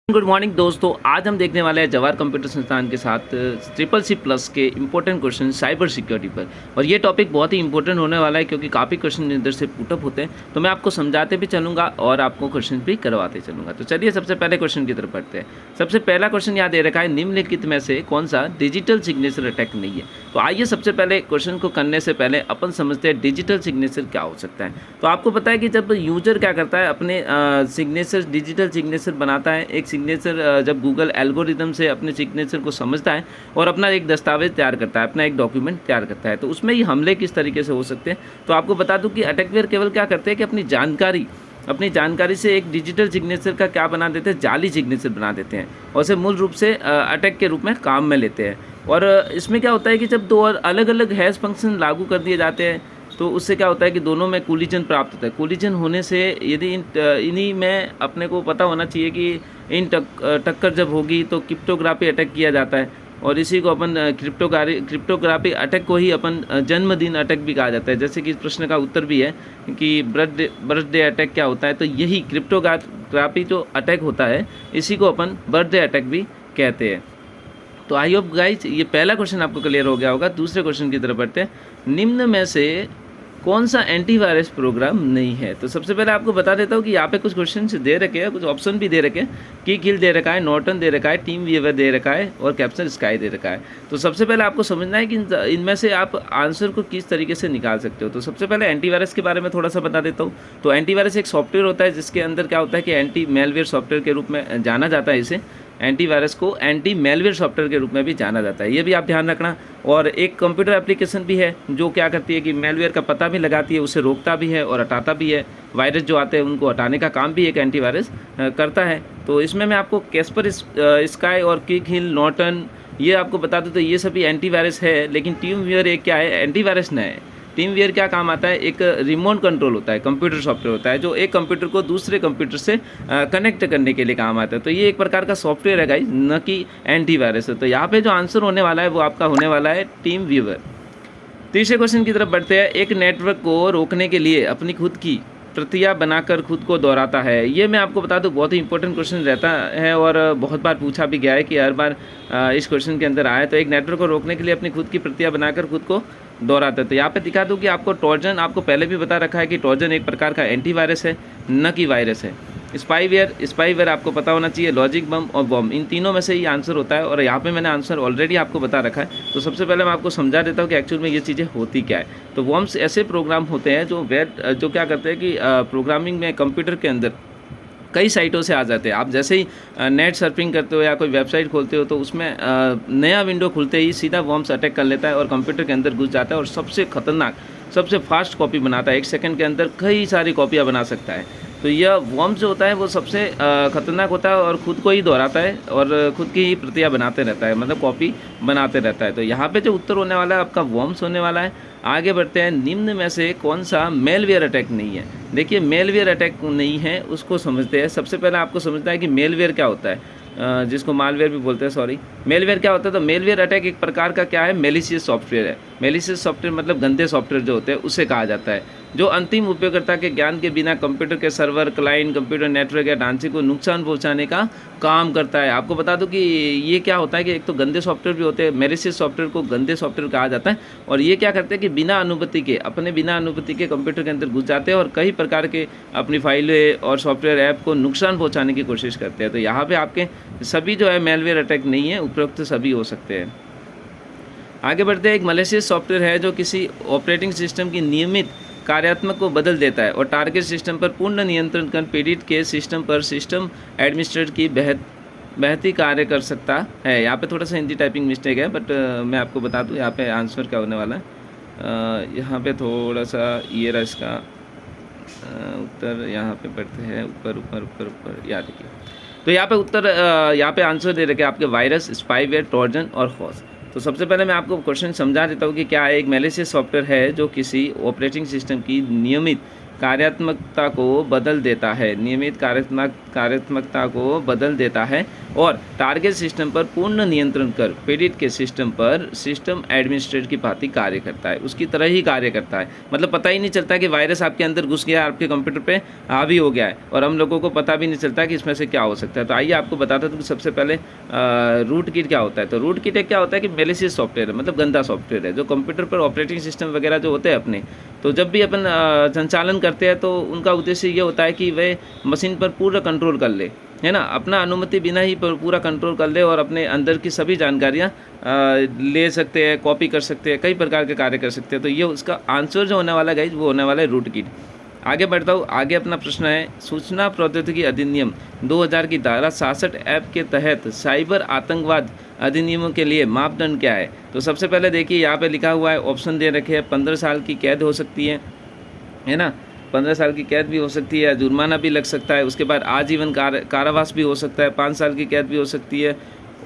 Good morning दोस्तों, आज हम देखने वाले हैं जवाहर कंप्यूटर संस्थान के साथ ट्रिपल सी प्लस के इंपॉर्टेंट क्वेश्चन साइबर सिक्योरिटी पर। और ये टॉपिक बहुत ही इंपॉर्टेंट होने वाला है क्योंकि काफ़ी क्वेश्चन इधर से पुटअप होते हैं, तो मैं आपको समझाते भी चलूँगा और आपको क्वेश्चन भी करवाते चलूँगा। तो चलिए सबसे पहले क्वेश्चन की तरफ बढ़ते हैं। सबसे पहला क्वेश्चन यहाँ दे रखा है, निम्नलिखित में से कौन सा डिजिटल सिग्नेचर अटैक नहीं है। तो आइए सबसे पहले क्वेश्चन को करने से पहले अपन समझते हैं डिजिटल सिग्नेचर क्या हो सकता है। तो आपको पता है कि जब यूजर क्या करता है, अपने सिग्नेचर डिजिटल सिग्नेचर बनाता है, एक सिग्नेचर जब गूगल एल्गोरिदम से अपने सिग्नेचर को समझता है और अपना एक दस्तावेज तैयार करता है, अपना एक डॉक्यूमेंट तैयार करता है, तो उसमें ये हमले किस तरीके से हो सकते हैं। तो आपको बता दूं कि अटैकवेयर केवल क्या करते हैं कि अपनी जानकारी से एक डिजिटल सिग्नेचर का क्या बना देते हैं, जाली सिग्नेचर बना देते हैं और उसे मूल रूप से अटैक के रूप में काम में लेते हैं। और इसमें क्या होता है कि जब दो अलग अलग हैश फंक्शन लागू कर दिए जाते हैं तो उससे क्या होता है कि दोनों में कोलिजन प्राप्त होता है। कोलिजन होने से यदि इन्हीं में अपने को पता होना चाहिए कि इन टक्कर जब होगी तो क्रिप्टोग्राफी अटैक किया जाता है और इसी को अपन क्रिप्टोग्राफी अटैक को ही अपन जन्मदिन अटैक भी कहा जाता है। जैसे कि इस प्रश्न का उत्तर भी है कि बर्थडे अटैक क्या होता है, तो यही क्रिप्टोग्राफी जो अटैक होता है इसी को अपन बर्थडे अटैक भी कहते हैं। तो आई होप गाइज ये पहला क्वेश्चन आपको क्लियर हो गया होगा। दूसरे क्वेश्चन की तरफ बढ़ते हैं, निम्न में से कौन सा एंटीवायरस प्रोग्राम नहीं है। तो सबसे पहले आपको बता देता हूँ कि यहाँ पे कुछ क्वेश्चन दे रखे हैं, कुछ ऑप्शन भी दे रखे हैं। किल दे रखा है, नॉर्टन दे रखा है, टीम वीवर दे रखा है और कैप्चर स्काई दे रखा है। तो सबसे पहले आपको समझना है कि इनमें से आप आंसर को किस तरीके से निकाल सकते हो। तो सबसे पहले एंटीवायरस के बारे में थोड़ा सा बता देता हूँ। तो एंटीवायरस एक सॉफ्टवेयर होता है जिसके अंदर क्या होता है कि एंटी मेलवेयर सॉफ्टवेयर के रूप में जाना जाता है। इसे एंटीवायरस को एंटी मेलवेयर सॉफ्टवेयर के रूप में भी जाना जाता है, ये भी आप ध्यान रखना। और एक कंप्यूटर एप्लीकेशन भी है जो क्या करती है कि मेलवेयर का पता भी लगाती है, उसे रोकता भी है और हटाता भी है। वायरस जो आते हैं उनको हटाने का काम भी एक एंटीवायरस करता है। तो इसमें मैं आपको कैस्पर स्काई और किल नॉर्टन ये आपको बता दूँ तो ये सभी एंटीवायरस है, लेकिन टीम वीवर एक क्या है, एंटीवायरस न है। टीम वीवर क्या काम आता है, एक रिमोट कंट्रोल होता है, कंप्यूटर सॉफ्टवेयर होता है जो एक कंप्यूटर को दूसरे कंप्यूटर से कनेक्ट करने के लिए काम आता है। तो ये एक प्रकार का सॉफ्टवेयर है गाइस, न कि एंटीवायरस है। तो यहाँ पे जो आंसर होने वाला है वो आपका होने वाला है टीम वीवर। तीसरे क्वेश्चन की तरफ बढ़ते हैं, एक नेटवर्क को रोकने के लिए अपनी खुद की प्रतियां बनाकर खुद को दोहराता है। ये मैं आपको बता दूं बहुत ही इंपॉर्टेंट क्वेश्चन रहता है और बहुत बार पूछा भी गया है कि हर बार इस क्वेश्चन के अंदर आया। तो एक नेटवर्क को रोकने के लिए अपनी खुद की प्रतियां बनाकर खुद को दोहराता है। तो यहाँ पे दिखा दूँ कि आपको ट्रोजन, आपको पहले भी बता रखा है कि ट्रोजन एक प्रकार का एंटीवायरस है, न कि वायरस है। स्पाईवेयर आपको पता होना चाहिए, लॉजिक बम और बॉम्ब, इन तीनों में से ही आंसर होता है। और यहाँ पे मैंने आंसर ऑलरेडी आपको बता रखा है। तो सबसे पहले मैं आपको समझा देता हूँ कि एक्चुअल में ये चीज़ें होती क्या है। तो वॉम्स ऐसे प्रोग्राम होते हैं जो क्या करते हैं कि प्रोग्रामिंग में कंप्यूटर के अंदर कई साइटों से आ जाते हैं। आप जैसे ही नेट सर्फिंग करते हो या कोई वेबसाइट खोलते हो तो उसमें नया विंडो खुलते ही सीधा वॉम्स अटैक कर लेता है और कंप्यूटर के अंदर घुस जाता है और सबसे खतरनाक, सबसे फास्ट कॉपी बनाता है। 1 सेकंड के अंदर कई सारी कॉपियाँ बना सकता है। तो यह वॉम्स जो होता है वो सबसे खतरनाक होता है और ख़ुद को ही दोहराता है और ख़ुद की ही प्रतियां बनाते रहता है, मतलब कॉपी बनाते रहता है। तो यहाँ पे जो उत्तर होने वाला है आपका वॉम्स होने वाला है। आगे बढ़ते हैं, निम्न में से कौन सा मेलवेयर अटैक नहीं है। देखिए मेलवेयर अटैक नहीं है उसको समझते हैं। सबसे पहले आपको समझना है कि मेलवेयर क्या होता है, जिसको मालवेयर भी बोलते हैं, सॉरी। मेलवेयर क्या होता है, तो मेलवेयर अटैक एक प्रकार का क्या है, मेलिशियस सॉफ्टवेयर है। मेलिशियस सॉफ्टवेयर मतलब गंदे सॉफ्टवेयर जो होते हैं उसे कहा जाता है, जो अंतिम उपयोगकर्ता के ज्ञान के बिना कंप्यूटर के सर्वर, क्लाइंट, कंप्यूटर नेटवर्क या ढांचे को नुकसान पहुंचाने का काम करता है। आपको बता दूं कि ये क्या होता है कि एक तो गंदे सॉफ्टवेयर भी होते हैं, मेलिशियस सॉफ्टवेयर को गंदे सॉफ्टवेयर कहा जाता है। और ये क्या करते हैं कि बिना अनुमति के कंप्यूटर के अंदर घुस जाते हैं और कई प्रकार के अपनी फाइलें और सॉफ्टवेयर ऐप को नुकसान पहुँचाने की कोशिश करते हैं। तो यहाँ पर आपके सभी जो है मेलवेयर अटैक नहीं है, उपरोक्त सभी हो सकते हैं। आगे बढ़ते हैं, एक मलेशियस सॉफ्टवेयर है जो किसी ऑपरेटिंग सिस्टम की नियमित कार्यात्मक को बदल देता है और टारगेट सिस्टम पर पूर्ण नियंत्रण कर पीड़ित के सिस्टम पर सिस्टम एडमिनिस्ट्रेटर की बेहतरी कार्य कर सकता है। यहाँ पे थोड़ा सा हिंदी टाइपिंग मिस्टेक है, बट मैं आपको बता दूँ यहाँ पे आंसर क्या होने वाला है। यहाँ पे थोड़ा सा ये रहा इसका उत्तर, यहाँ पे पढ़ते हैं ऊपर ऊपर ऊपर ऊपर, याद रखिए। तो यहाँ पे उत्तर, यहाँ पे आंसर दे रखे आपके वायरस, स्पाईवेयर, ट्रोजन और हॉस। तो सबसे पहले मैं आपको क्वेश्चन समझा देता हूँ कि क्या एक मेलिशियस सॉफ्टवेयर है जो किसी ऑपरेटिंग सिस्टम की नियमित कार्यात्मकता को बदल देता है, नियमित कार्यात्मकता को बदल देता है और टारगेट सिस्टम पर पूर्ण नियंत्रण कर पीड़ित के सिस्टम पर सिस्टम एडमिनिस्ट्रेटर की भांति कार्य करता है, उसकी तरह ही कार्य करता है। मतलब पता ही नहीं चलता कि वायरस आपके अंदर घुस गया, आपके कंप्यूटर पे हावी हो गया है और हम लोगों को पता भी नहीं चलता कि इसमें से क्या हो सकता है। तो आइए आपको बताता हूँ कि सबसे पहले रूट किट क्या होता है। तो रूट किट क्या होता है कि मेलिशियस सॉफ्टवेयर है, मतलब गंदा सॉफ्टवेयर है जो कंप्यूटर पर ऑपरेटिंग सिस्टम वगैरह जो होते हैं अपने, तो जब भी अपन संचालन करते हैं तो उनका उद्देश्य ये होता है कि वे मशीन पर पूरा कंट्रोल कर ले, है ना, अपना अनुमति बिना ही पूरा कंट्रोल कर ले और अपने अंदर की सभी जानकारियाँ ले सकते हैं, कॉपी कर सकते हैं, कई प्रकार के कार्य कर सकते हैं। तो ये उसका आंसर जो होने वाला है गाइज वो होने वाला है रूट किट। आगे बढ़ता हूँ, आगे अपना प्रश्न है सूचना प्रौद्योगिकी अधिनियम 2000 की धारा 66 ऐप के तहत साइबर आतंकवाद अधिनियमों के लिए मापदंड क्या है। तो सबसे पहले देखिए यहाँ पे लिखा हुआ है, ऑप्शन दे रखे हैं, 15 साल की कैद हो सकती है ना, 15 साल की कैद भी हो सकती है, जुर्माना भी लग सकता है, उसके बाद आजीवन कारावास भी हो सकता है, 5 साल की कैद भी हो सकती है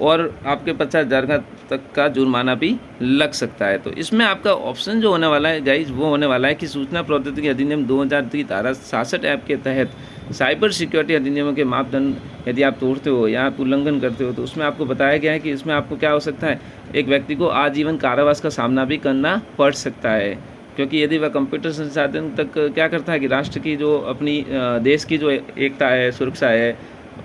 और आपके 50,000 तक का जुर्माना भी लग सकता है। तो इसमें आपका ऑप्शन जो होने वाला है गाइज वो होने वाला है कि सूचना प्रौद्योगिकी अधिनियम 2000 की धारा 66 ऐप के तहत साइबर सिक्योरिटी अधिनियमों के मापदंड यदि आप तोड़ते हो या आप उल्लंघन करते हो तो उसमें आपको बताया गया है कि इसमें आपको क्या हो सकता है, एक व्यक्ति को आजीवन कारावास का सामना भी करना पड़ सकता है। क्योंकि यदि वह कंप्यूटर संसाधन तक क्या करता है कि राष्ट्र की जो अपनी देश की जो एकता है, सुरक्षा है,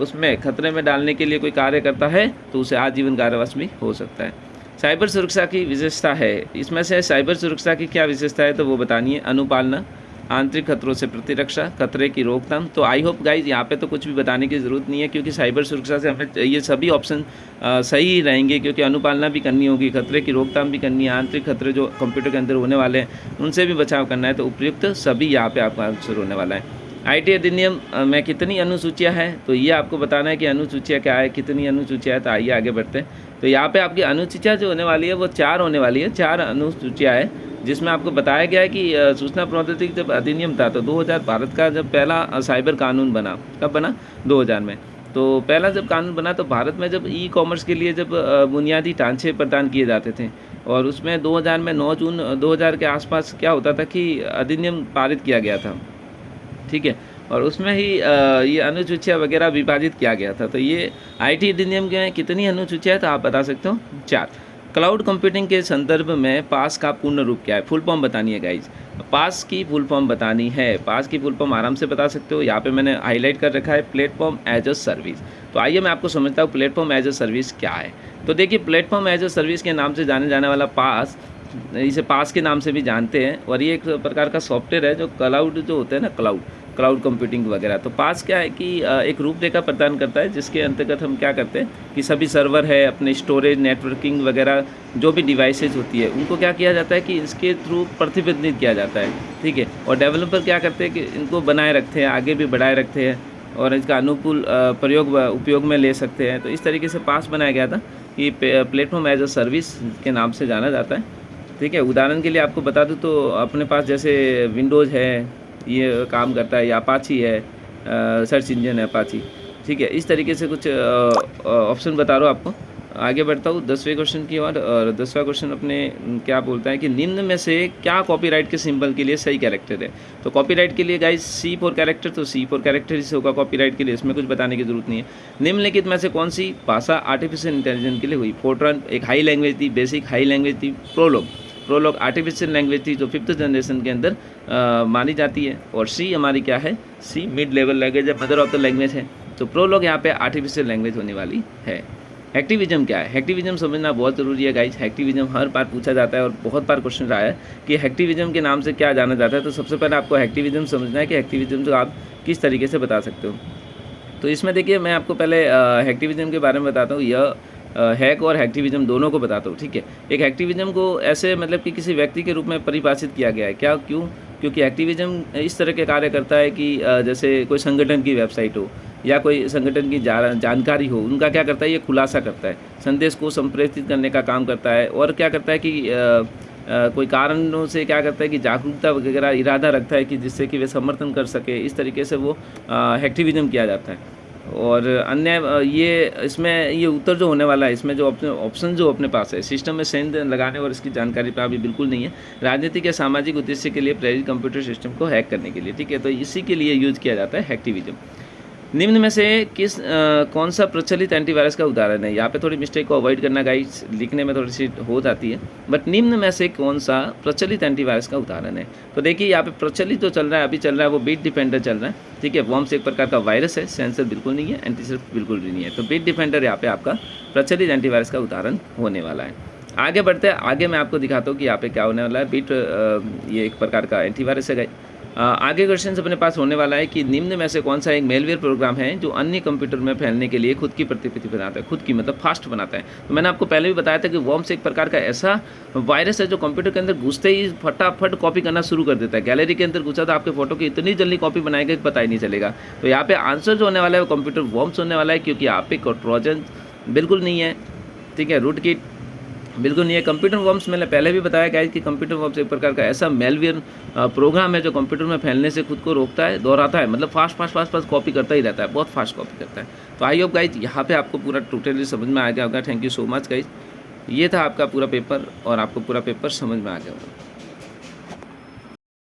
उसमें खतरे में डालने के लिए कोई कार्य करता है तो उसे आजीवन कारावास भी हो सकता है। साइबर सुरक्षा की विशेषता है, इसमें से साइबर सुरक्षा की क्या विशेषता है तो वो बतानी है, अनुपालना, आंतरिक खतरों से प्रतिरक्षा, खतरे की रोकथाम। तो आई होप गाइज यहाँ पे तो कुछ भी बताने की ज़रूरत नहीं है क्योंकि साइबर सुरक्षा से हमें ये सभी ऑप्शन सही ही रहेंगे, क्योंकि अनुपालना भी करनी होगी, खतरे की रोकथाम भी करनी है, आंतरिक खतरे जो कंप्यूटर के अंदर होने वाले हैं उनसे भी बचाव करना है। तो उपयुक्त सभी यहाँ पे आपका आंसर होने वाला है। आईटी अधिनियम में कितनी अनुसूचियाँ हैं तो ये आपको बताना है कि अनुसूचियाँ क्या है, कितनी अनुसूचियाँ है। तो आइए आगे बढ़ते हैं। तो यहाँ पे आपकी अनुसूचियाँ जो होने वाली है वो 4 होने वाली है, 4 अनुसूचियाँ है जिसमें आपको बताया गया है कि सूचना प्रौद्योगिकी जब अधिनियम था तो 2000 भारत का जब पहला साइबर कानून बना, कब बना, 2000 में। तो पहला जब कानून बना तो भारत में जब ई कॉमर्स के लिए जब बुनियादी ढांचे प्रदान किए जाते थे और उसमें 2000 में 9 जून 2000 के आसपास क्या होता था कि अधिनियम पारित किया गया था, ठीक है, और उसमें ही ये अनुसूचियाँ वगैरह विभाजित किया गया था। तो ये आईटी अधिनियम के कितनी अनुसूचियाँ है तो आप बता सकते हो 4। क्लाउड कंप्यूटिंग के संदर्भ में पास का पूर्ण रूप क्या है, फुल फॉर्म बतानी है गाइज, पास की फुल फॉर्म बतानी है। पास की फुल फॉर्म आराम से बता सकते हो, यहाँ पे मैंने हाईलाइट कर रखा है, प्लेटफॉर्म एज अ सर्विस। तो आइए मैं आपको समझता हूँ प्लेटफॉर्म एज अ सर्विस क्या है। तो देखिए प्लेटफॉर्म एज अ सर्विस के नाम से जाने जाने वाला पास, इसे पास के नाम से भी जानते हैं और ये एक प्रकार का सॉफ्टवेयर है जो क्लाउड जो होता है ना, क्लाउड कंप्यूटिंग वगैरह। तो पास क्या है कि एक रूपरेखा प्रदान करता है जिसके अंतर्गत हम क्या करते हैं कि सभी सर्वर है, अपने स्टोरेज, नेटवर्किंग वगैरह जो भी डिवाइसेज होती है उनको क्या किया जाता है कि इसके थ्रू प्रतिबंधित किया जाता है, ठीक है। और डेवलपर क्या करते हैं कि इनको बनाए रखते हैं, आगे भी बढ़ाए रखते हैं और इसका अनुकूल उपयोग में ले सकते हैं। तो इस तरीके से पास बनाया गया था कि प्लेटफॉर्म एज अ सर्विस के नाम से जाना जाता है, ठीक है। उदाहरण के लिए आपको बता दूँ तो अपने पास जैसे विंडोज़ है, ये काम करता है, या अपाची है, सर्च इंजन है अपाची, ठीक है। इस तरीके से कुछ ऑप्शन बता रहा हूँ आपको। आगे बढ़ता हूँ 10वें क्वेश्चन की ओर। और 10वां क्वेश्चन अपने क्या बोलता है कि निम्न में से क्या कॉपीराइट के सिंबल के लिए सही कैरेक्टर है। तो कॉपीराइट के लिए गाइस C फॉर कैरेक्टर, तो C फॉर कैरेक्टर ही होगा कॉपीराइट के लिए, इसमें कुछ बताने की जरूरत नहीं है। निम्नलिखित में से कौन सी भाषा आर्टिफिशियल इंटेलिजेंस के लिए हुई। फोर्ट्रान एक हाई लैंग्वेज थी, बेसिक हाई लैंग्वेज थी, प्रोलॉग आर्टिफिशियल लैंग्वेज थी जो 5th जनरेशन के अंदर मानी जाती है। और C हमारी क्या है, C मिड लेवल लैंग्वेज है, मदर ऑफ द लैंग्वेज है। तो प्रोलॉग यहाँ पे आर्टिफिशियल लैंग्वेज होने वाली है। हैक्टिविज्म क्या है, हैक्टिविज्म समझना बहुत ज़रूरी है गाइज। हैक्टिविज्म हर बार पूछा जाता है और बहुत बार क्वेश्चन रहा है कि हैक्टिविज्म के नाम से क्या जाना जाता है। तो सबसे पहले आपको हैक्टिविज्म समझना है कि हैक्टिविज्म जो आप किस तरीके से बता सकते हो। तो इसमें देखिए मैं आपको पहले हैक्टिविज्म के बारे में बताता हूँ। यह हैक और हैक्टिविज्म दोनों को बताता हूँ, ठीक है। एक हैक्टिविज्म को ऐसे मतलब कि किसी व्यक्ति के रूप में परिभाषित किया गया है, क्या, क्यों, क्योंकि हैक्टिविज्म इस तरह के कार्य करता है कि जैसे कोई संगठन की वेबसाइट हो या कोई संगठन की जानकारी हो, उनका क्या करता है, ये खुलासा करता है, संदेश को संप्रेषित करने का काम करता है। और क्या करता है कि कोई कारणों से क्या करता है कि जागरूकता वगैरह इरादा रखता है कि जिससे कि वे समर्थन कर सके। इस तरीके से वो हैक्टिविज्म किया जाता है। और अन्य ये इसमें ये उत्तर जो होने वाला है, इसमें जो अपने ऑप्शन जो अपने पास है, सिस्टम में सेंध लगाने और इसकी जानकारी पर अभी बिल्कुल नहीं है। राजनीतिक या सामाजिक उद्देश्य के लिए प्रेरित कंप्यूटर सिस्टम को हैक करने के लिए, ठीक है, तो इसी के लिए यूज किया जाता है हैकटिविज्म। निम्न में से कौन सा प्रचलित एंटीवायरस का उदाहरण है? यहाँ पे थोड़ी मिस्टेक को अवॉइड करना गाइस, लिखने में थोड़ी सी हो जाती है, बट निम्न में से कौन सा प्रचलित एंटीवायरस का उदाहरण है? तो देखिए यहाँ पे प्रचलित जो चल रहा है, अभी चल रहा है वो बीट डिफेंडर चल रहा है, ठीक है। वॉर्म्स एक प्रकार का वायरस है, सेंसर बिल्कुल नहीं है, एंटीसेप्ट बिल्कुल भी नहीं है, तो बीट डिफेंडर यहाँ पे आपका प्रचलित एंटीवायरस का उदाहरण होने वाला है। आगे बढ़ते हैं, आगे मैं आपको दिखाता हूँ कि यहाँ पे क्या होने वाला है। बीट ये एक प्रकार का एंटीवायरस है। आगे क्वेश्चन अपने पास होने वाला है कि निम्न में से कौन सा एक मेलवेयर प्रोग्राम है जो अन्य कंप्यूटर में फैलने के लिए खुद की प्रतिकृति बनाता है, खुद की मतलब फास्ट बनाता है। तो मैंने आपको पहले भी बताया था कि वॉर्म्स एक प्रकार का ऐसा वायरस है जो कंप्यूटर के अंदर घुसते ही फटाफट कॉपी करना शुरू कर देता है। गैलरी के अंदर घुसा तो आपके फोटो की इतनी जल्दी कॉपी बनाएगा कि पता ही नहीं चलेगा। तो यहाँ पे आंसर जो होने वाला है वो कंप्यूटर वॉर्म्स होने वाला है, क्योंकि यहाँ पे ट्रोजन बिल्कुल नहीं है, ठीक है, रूट किट बिल्कुल नहीं है। कंप्यूटर वॉर्म्स मैंने पहले भी बताया गया है कि कंप्यूटर वॉर्म्स एक प्रकार का ऐसा मेलवेयर प्रोग्राम है जो कंप्यूटर में फैलने से खुद को रोकता है, दोहराता है, मतलब फास्ट कॉपी करता ही रहता है, बहुत फास्ट कॉपी करता है। तो आई होप गाइज यहाँ पे आपको पूरा टोटली समझ में आ गया होगा। Thank you so much guys, ये था आपका पूरा पेपर और आपको पूरा पेपर समझ में आ गया होगा।